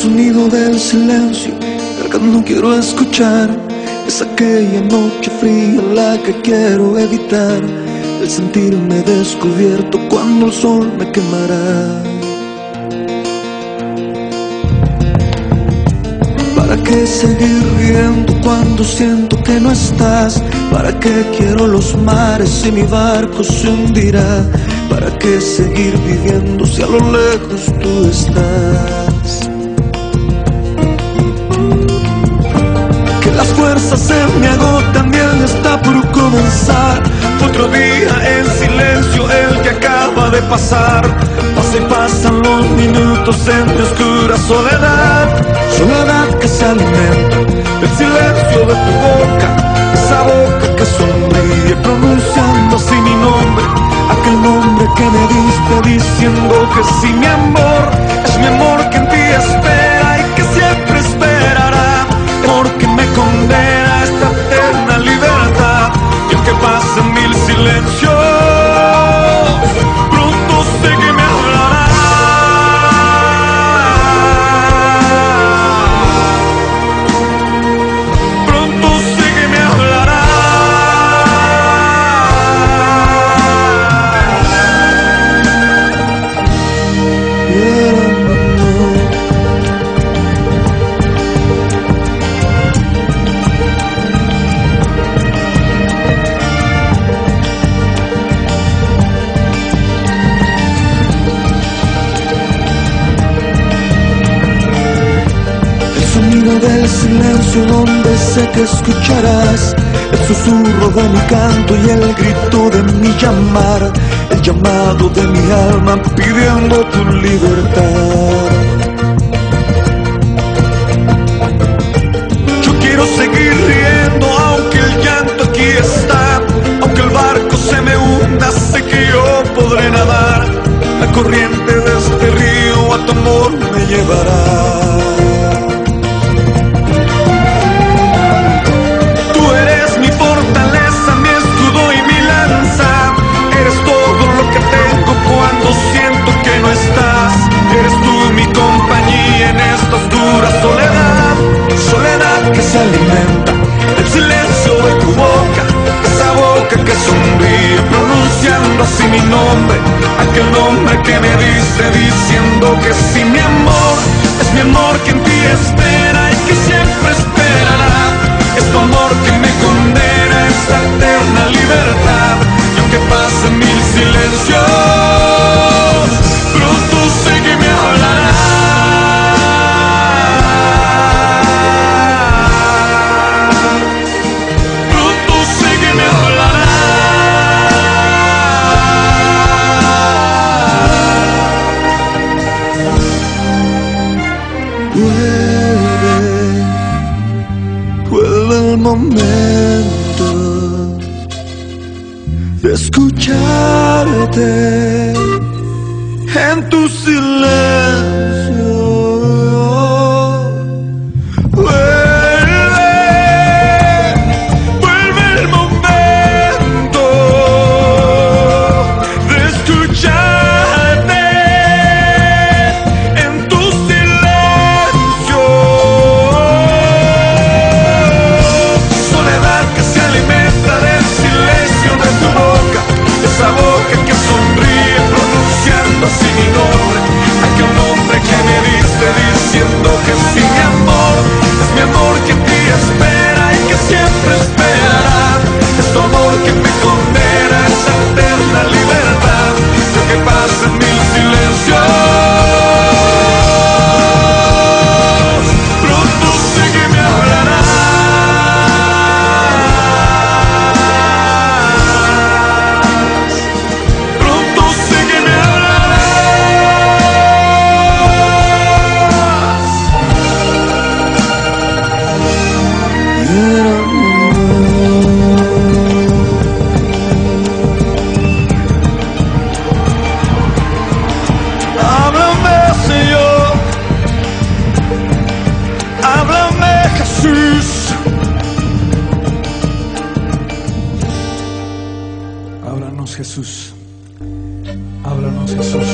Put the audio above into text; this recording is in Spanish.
sonido del silencio, el que no quiero escuchar. Es aquella noche fría la que quiero evitar, el sentirme descubierto cuando el sol me quemará. ¿Para qué seguir riendo cuando siento que no estás? ¿Para qué quiero los mares si mi barco se hundirá? ¿Para qué seguir viviendo si a lo lejos tú estás? Que las fuerzas se me agotan y el está por comenzar. Otro día en silencio, el que acaba de pasar. Pasa y pasan los minutos en mi oscura soledad. Soledad que se alimenta del silencio de tu boca, esa boca que sonríe pronunciando así mi nombre, aquel nombre que me diste diciendo que sí, mi amor, es mi amor que en ti espera y que siempre esperará, porque me condena a esta eterna libertad. Y aunque pasen mil silencios, pronto sé que me hablará. Del silencio donde sé que escucharás el susurro de mi canto y el grito de mi llamar, el llamado de mi alma pidiendo tu libertad. Yo quiero seguir riendo aunque el llanto aquí está, aunque el barco se me hunda, sé que yo podré nadar. La corriente de este río a tu amor me llevará. Eres tú mi compañía en esta oscura soledad. Soledad que se alimenta del silencio de tu boca, esa boca que sonríe pronunciando así mi nombre, aquel nombre que me dice diciendo que sí, mi amor, es mi amor que en ti espera y que siempre esperará. Es tu amor que me condena a esta eterna libertad. Y aunque pasen mil silencios, vuelve el momento de escucharte en tu silencio. Vuelve el momento de escucharte en tu silencio. Soledad que se alimenta del silencio de tu boca, esa boca que sonríe pronunciando así mi nombre, aquel nombre que me diste diciendo que sí, mi amor, es mi amor que en ti espera y que siempre esperará. Es tu amor que me condena a esa eterna libertad. Y aunque pasen mil silencios, pronto sé que me hablarás. Pronto sé que me Háblame, Señor, háblame, Jesús. Háblanos, Jesús. Háblanos, Jesús.